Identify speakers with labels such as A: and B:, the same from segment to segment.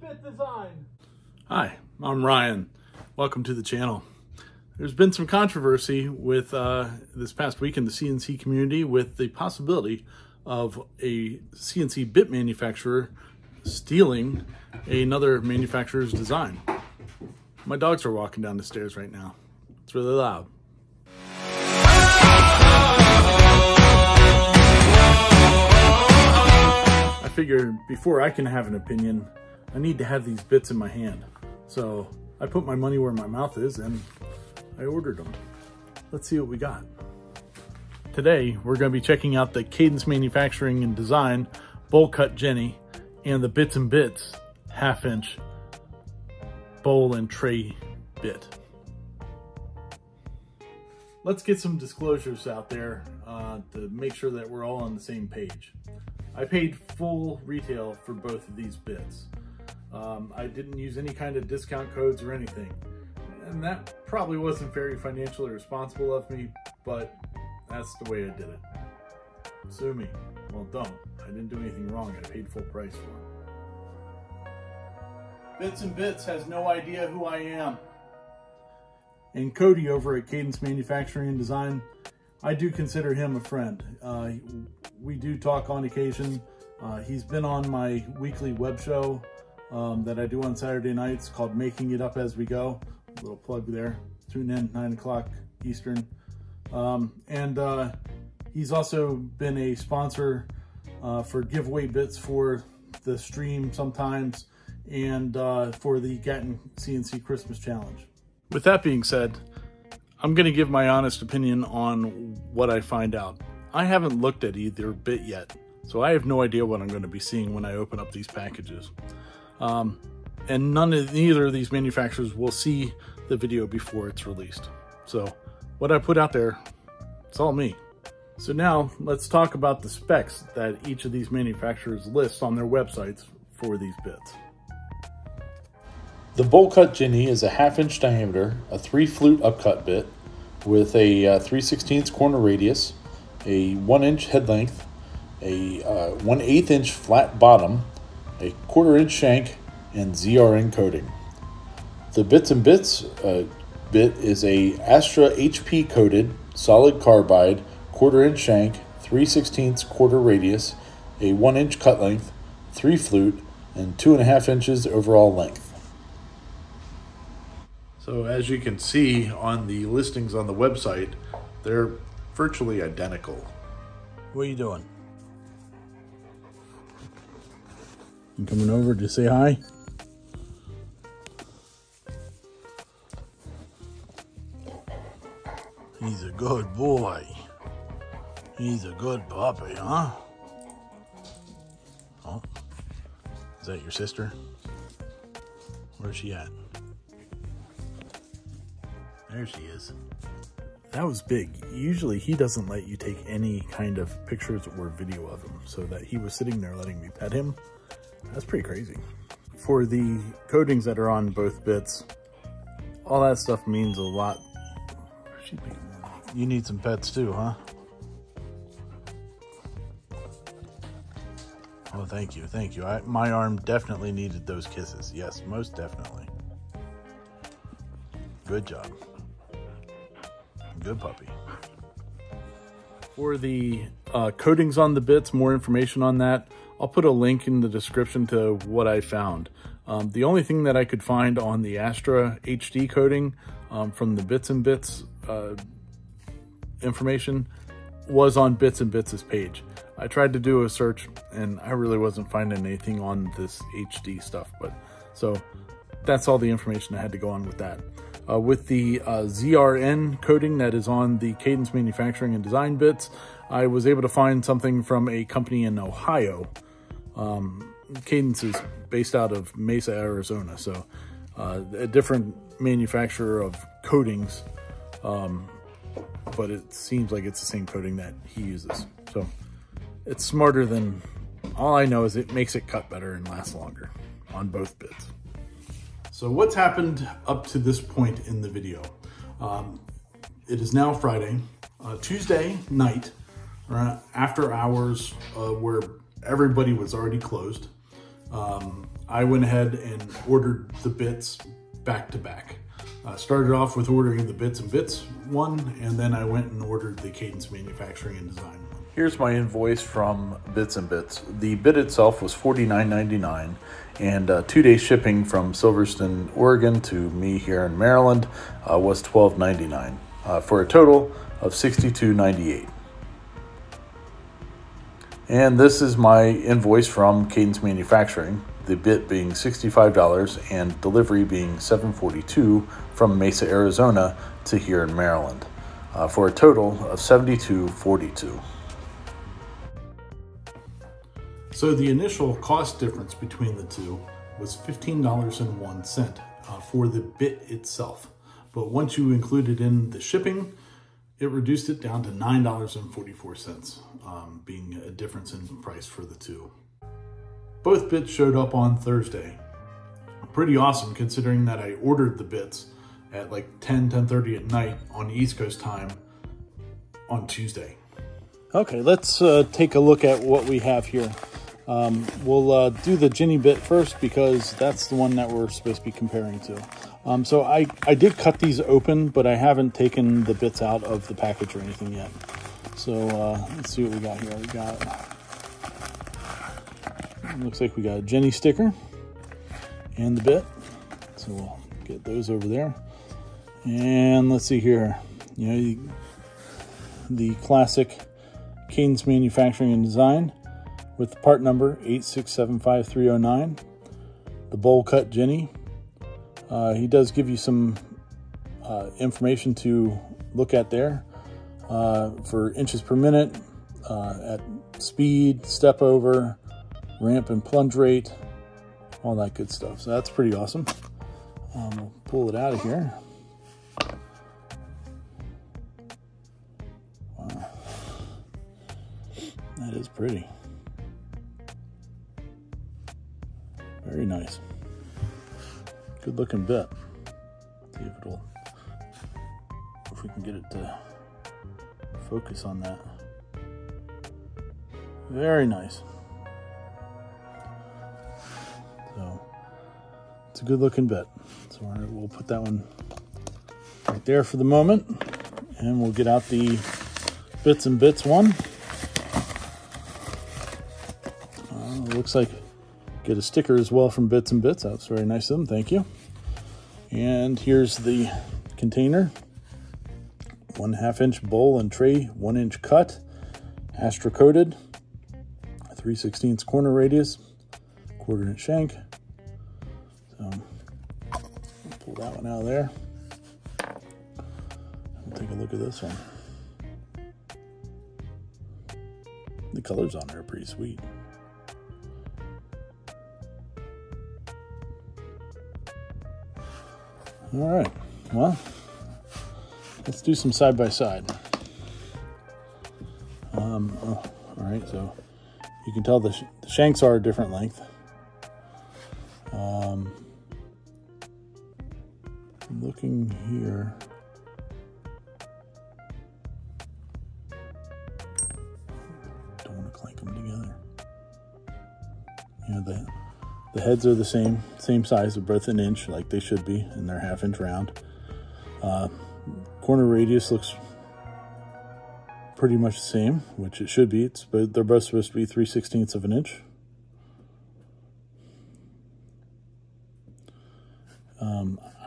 A: bit design.
B: Hi, I'm Ryan. Welcome to the channel. There's been some controversy with this past week in the CNC community with the possibility of a CNC bit manufacturer stealing another manufacturer's design. My dogs are walking down the stairs right now. It's really loud. I figured before I can have an opinion, I need to have these bits in my hand. So I put my money where my mouth is and I ordered them. Let's see what we got. Today, we're going to be checking out the Cadence Manufacturing and Design Bowl Cut Jenny and the Bits and Bits 1/2 inch bowl and tray bit. Let's get some disclosures out there to make sure that we're all on the same page. I paid full retail for both of these bits. I didn't use any kind of discount codes or anything. And that probably wasn't very financially responsible of me, but that's the way I did it. Sue me. Well, don't. I didn't do anything wrong. I paid full price for them. Bits and Bits has no idea who I am. And Cody over at Cadence Manufacturing and Design, I do consider him a friend. We do talk on occasion. He's been on my weekly web show that I do on Saturday nights called Making It Up As We Go. A little plug there. Tune in 9 o'clock Eastern. He's also been a sponsor for giveaway bits for the stream sometimes and for the Gatton CNC Christmas Challenge. With that being said, I'm going to give my honest opinion on what I find out. I haven't looked at either bit yet, so I have no idea what I'm going to be seeing when I open up these packages. And neither of these manufacturers will see the video before it's released. So what I put out there, it's all me. So now let's talk about the specs that each of these manufacturers list on their websites for these bits. The Bowl Cut Jenny is a 1/2 inch diameter, a 3-flute upcut bit with a 3/16 corner radius, a 1 inch head length, a 1/8 inch flat bottom, a 1/4 inch shank, and ZRN coating. The Bits and Bits bit is a Astra HP coated solid carbide 1/4 inch shank, 3/16 quarter radius, a 1 inch cut length, 3 flute, and 2.5 inches overall length. So as you can see on the listings on the website, they're virtually identical. What are you doing? You coming over to say hi? He's a good boy. He's a good puppy, huh? Oh, is that your sister? Where's she at? There she is. That was big. Usually he doesn't let you take any kind of pictures or video of him, so that he was sitting there letting me pet him. That's pretty crazy. For the coatings that are on both bits, all that stuff means a lot. You need some pets too, huh? Oh, thank you, thank you. My arm definitely needed those kisses. Yes, most definitely. Good job. Good puppy. For the coatings on the bits, more information on that, I'll put a link in the description to what I found. The only thing that I could find on the Astra HD coating from the Bits and Bits information was on Bits and Bits' page. I tried to do a search and I really wasn't finding anything on this HD stuff, but so that's all the information I had to go on with that. With the ZRN coating that is on the Cadence Manufacturing and Design bits, I was able to find something from a company in Ohio. Cadence is based out of Mesa, Arizona, so a different manufacturer of coatings, but it seems like it's the same coating that he uses. So it's smarter than, all I know is it makes it cut better and last longer on both bits. So what's happened up to this point in the video? It is now Friday, Tuesday night, after hours where everybody was already closed. I went ahead and ordered the bits back to back. Started off with ordering the Bits and Bits one, and then I went and ordered the Cadence Manufacturing and Design one. Here's my invoice from Bits and Bits. The bit itself was $49.99, and 2-day shipping from Silverton, Oregon to me here in Maryland was $12.99, for a total of $62.98. And this is my invoice from Cadence Manufacturing, the bit being $65 and delivery being $7.42 from Mesa, Arizona to here in Maryland, for a total of $72.42. So the initial cost difference between the two was $15.01 for the bit itself. But once you included in the shipping, it reduced it down to $9.44, being a difference in price for the two. Both bits showed up on Thursday. Pretty awesome considering that I ordered the bits at like 10:30 at night on East Coast time on Tuesday. Okay, let's take a look at what we have here. We'll do the Ginny bit first because that's the one that we're supposed to be comparing to. So I did cut these open, but I haven't taken the bits out of the package or anything yet. So let's see what we got here. We got, looks like we got a Ginny sticker and the bit. So we'll get those over there. And let's see here. You know, the classic Cadence Manufacturing and Design with the part number 8675309, the bowl cut Ginny. He does give you some information to look at there for inches per minute, at speed, step over, ramp and plunge rate, all that good stuff. So that's pretty awesome. We'll pull it out of here. Wow, that is pretty. Very nice. Good looking bit. See if we can get it to focus on that. Very nice. So it's a good looking bit. So we'll put that one right there for the moment, and we'll get out the Bits and Bits one. Looks like get a sticker as well from Bits and Bits. That's very nice of them. Thank you. And here's the container. 1/2 inch bowl and tray, 1 inch cut, Astra coated, 3/16 corner radius, 1/4 inch shank. So we'll pull that one out of there. We'll take a look at this one. The colors on there are pretty sweet. All right, well, let's do some side by side. All right, so you can tell the shanks are a different length. Looking here, don't want to clank them together. You know, the heads are the same size, they're both 1 inch like they should be, and they're 1/2 inch round. Corner radius looks pretty much the same, which it should be. They're both supposed to be 3/16 of an inch.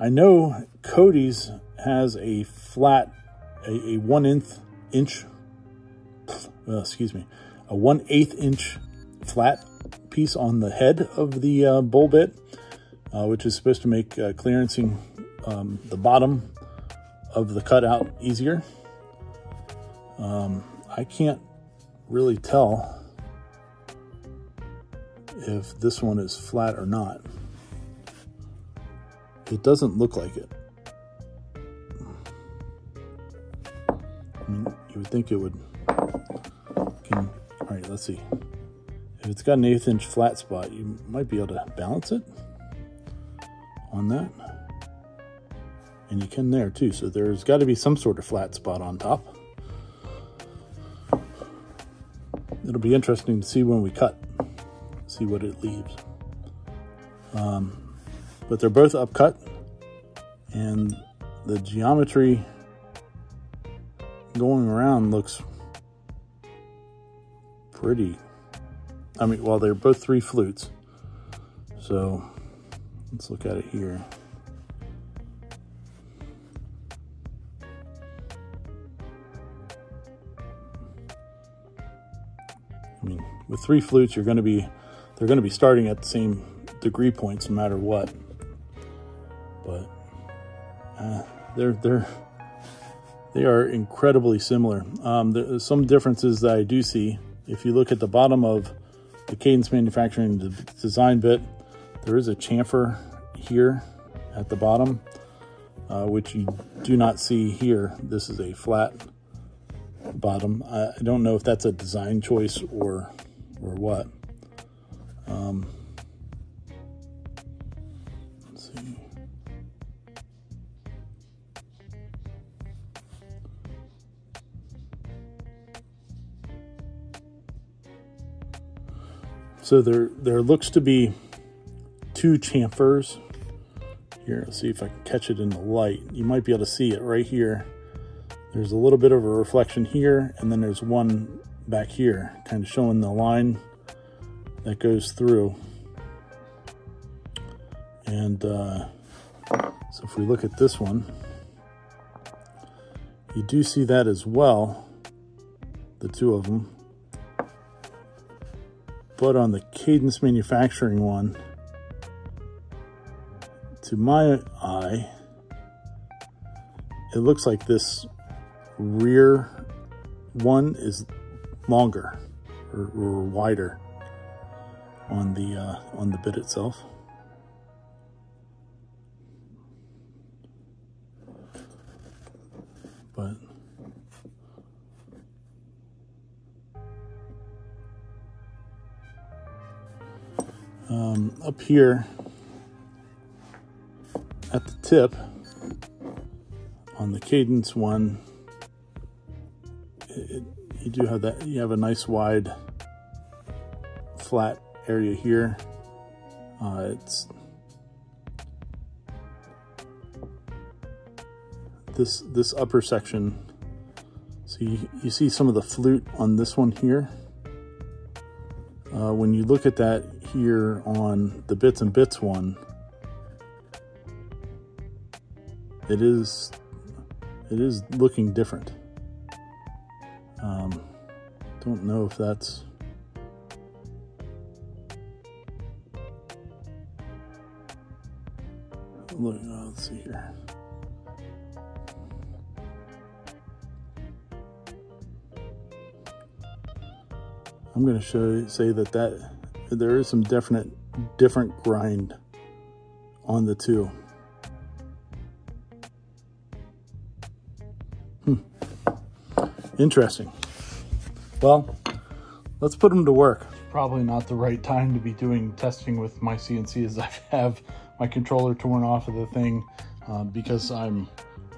B: I know Cody's has a flat, a 1/8 inch flat piece on the head of the bowl bit, which is supposed to make clearancing the bottom of the cutout easier. I can't really tell if this one is flat or not. It doesn't look like it. I mean, you would think it would. All right, let's see. If it's got an 1/8 inch flat spot, you might be able to balance it on that. And you can there too, so there's got to be some sort of flat spot on top. It'll be interesting to see when we cut, see what it leaves. But they're both upcut, and the geometry going around looks pretty. I mean, well, they're both 3 flutes. So let's look at it here. I mean, with 3 flutes, they're going to be starting at the same degree points no matter what. But they are incredibly similar. There's some differences that I do see. If you look at the bottom of the Cadence manufacturing design bit, there is a chamfer here at the bottom, which you do not see here. This is a flat bottom. I don't know if that's a design choice or what. Let's see. So there looks to be 2 chamfers. Here, let's see if I can catch it in the light. You might be able to see it right here. There's a little bit of a reflection here, and then there's one back here, kind of showing the line that goes through. And so if we look at this one, you do see that as well, the 2 of them. But on the Cadence manufacturing one, to my eye, it looks like this rear one is longer or wider on the bit itself. But up here at the tip on the Cadence one, you do have that. You have a nice wide flat area here. It's this upper section. So you see some of the flute on this one here. When you look at that here on the Bits and Bits one, it is looking different. Don't know if that's look. Let's see here. I'm going to say that there is some different grind on the 2. Interesting. Well, let's put them to work. Probably not the right time to be doing testing with my CNC, as I have my controller torn off of the thing because I'm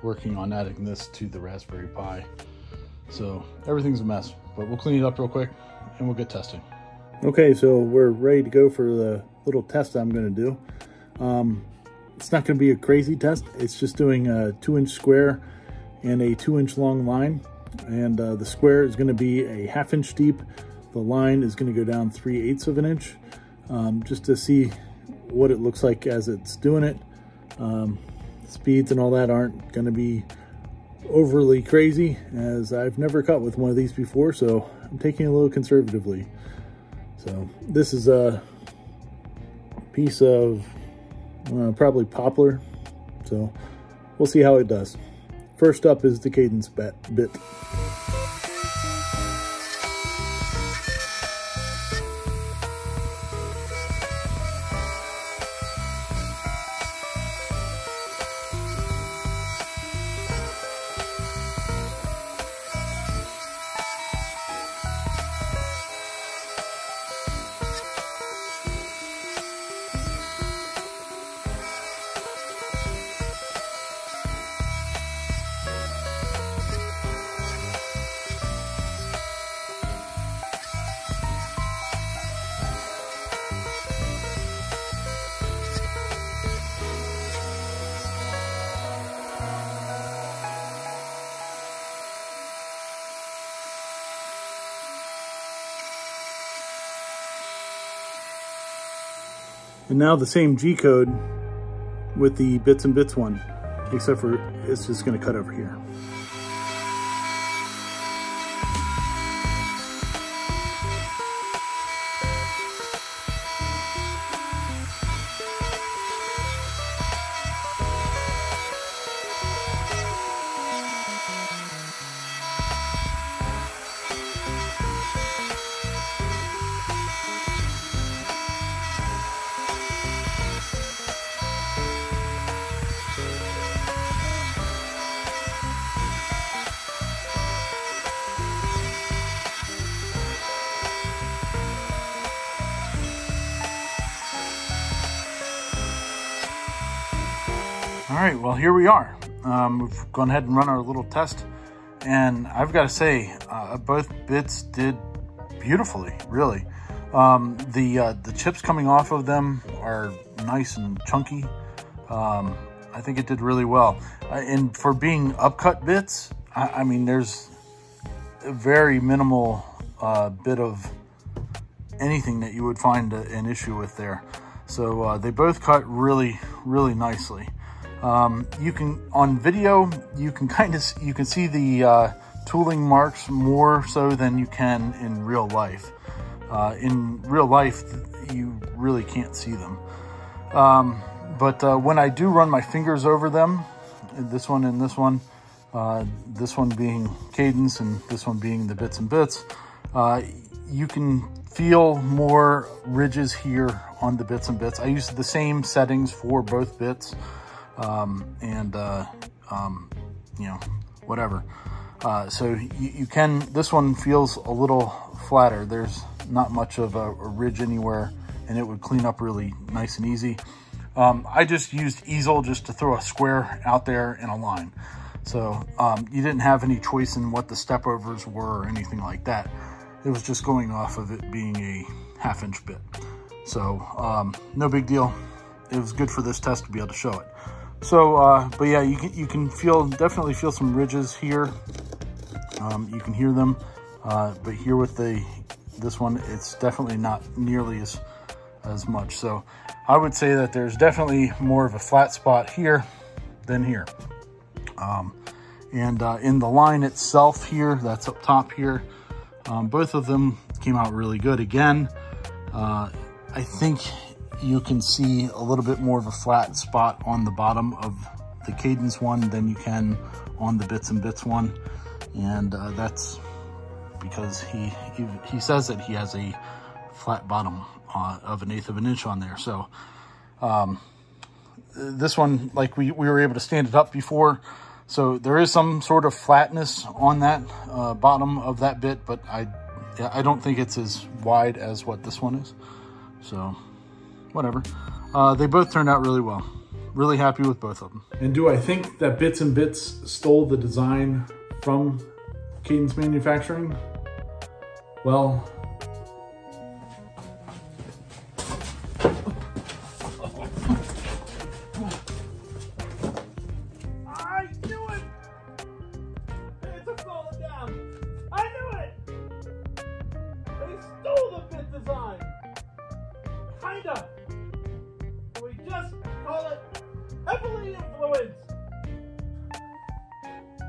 B: working on adding this to the Raspberry Pi. So everything's a mess, but we'll clean it up real quick and we'll get testing. Okay, so we're ready to go for the little test I'm going to do. It's not going to be a crazy test. It's just doing a 2-inch square and a 2-inch long line. And the square is going to be a 1/2 inch deep. The line is going to go down 3/8 of an inch, just to see what it looks like as it's doing it. Speeds and all that aren't going to be overly crazy, as I've never cut with one of these before, so I'm taking it a little conservatively. So this is a piece of probably poplar, so we'll see how it does. First up is the Cadence bit. And now the same G code with the bits and bits one, except for it's just going to cut over here. All right, well, here we are. We've gone ahead and run our little test, and I've got to say, both bits did beautifully, really. The chips coming off of them are nice and chunky. I think it did really well. And for being upcut bits, I mean, there's a very minimal bit of anything that you would find an issue with there. So they both cut really, really nicely. You can, on video, you can see the tooling marks more so than you can in real life. In real life, you really can't see them. But when I do run my fingers over them, this one and this one being Cadence and this one being the bits and bits, you can feel more ridges here on the bits and bits. I use the same settings for both bits. You know, whatever. So you can, this one feels a little flatter. There's not much of a ridge anywhere, and it would clean up really nice and easy. I just used easel just to throw a square out there and a line. So you didn't have any choice in what the step overs were or anything like that. It was just going off of it being a 1/2 inch bit. So no big deal. It was good for this test to be able to show it. So, but yeah, you can definitely feel some ridges here. You can hear them, but here with this one, it's definitely not nearly as much. So I would say that there's definitely more of a flat spot here than here. In the line itself here, that's up top here, both of them came out really good. Again, I think you can see a little bit more of a flat spot on the bottom of the Cadence one than you can on the bits and bits one. And that's because he says that he has a flat bottom of 1/8 of an inch on there. So this one, like we were able to stand it up before. So there is some sort of flatness on that bottom of that bit, but I don't think it's as wide as what this one is. So whatever. They both turned out really well. Really happy with both of them. And do I think that Bits and Bits stole the design from Cadence Manufacturing? Well, I knew it! It's a falling down. I knew it! They stole the bit design. Kinda. We just call it heavily influenced.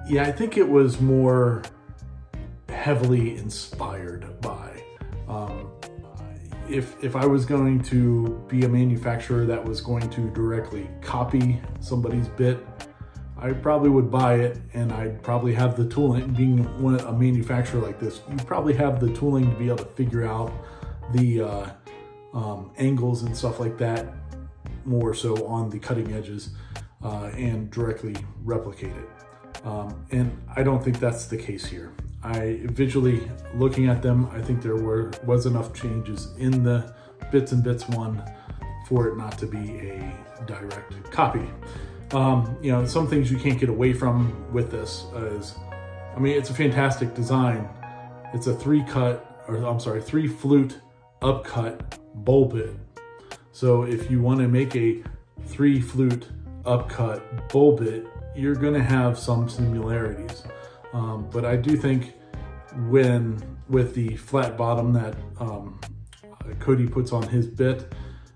B: Yeah, I think it was more heavily inspired by. If I was going to be a manufacturer that was going to directly copy somebody's bit, I probably would buy it, and I'd probably have the tooling. Being a manufacturer like this, you probably have the tooling to be able to figure out the angles and stuff like that more so on the cutting edges and directly replicate it. And I don't think that's the case here. Visually looking at them, I think there was enough changes in the Bits and Bits one for it not to be a direct copy. You know, some things you can't get away from with this is, I mean, it's a fantastic design. It's a 3 flute upcut bowl bit. So if you want to make a 3 flute upcut bowl bit, you're going to have some similarities. But I do think with the flat bottom that Cody puts on his bit,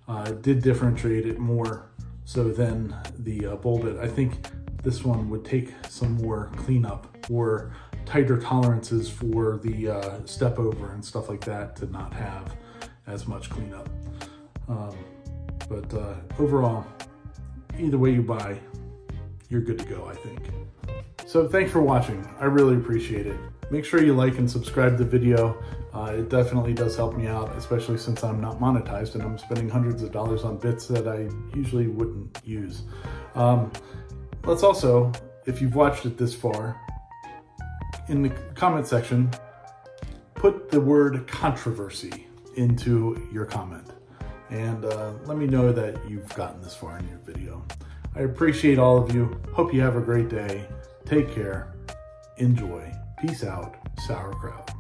B: It did differentiate it more so than the bowl bit. I think this one would take some more cleanup or tighter tolerances for the step over and stuff like that to not have as much cleanup. But overall, either way you buy, you're good to go, I think. So thanks for watching. I really appreciate it. Make sure you like and subscribe to the video. It definitely does help me out, especially since I'm not monetized and I'm spending hundreds of dollars on bits that I usually wouldn't use. Let's also, if you've watched it this far, in the comment section, put the word controversy into your comment. And let me know that you've gotten this far in your video. I appreciate all of you. Hope you have a great day. Take care. Enjoy. Peace out. Sauerkraut.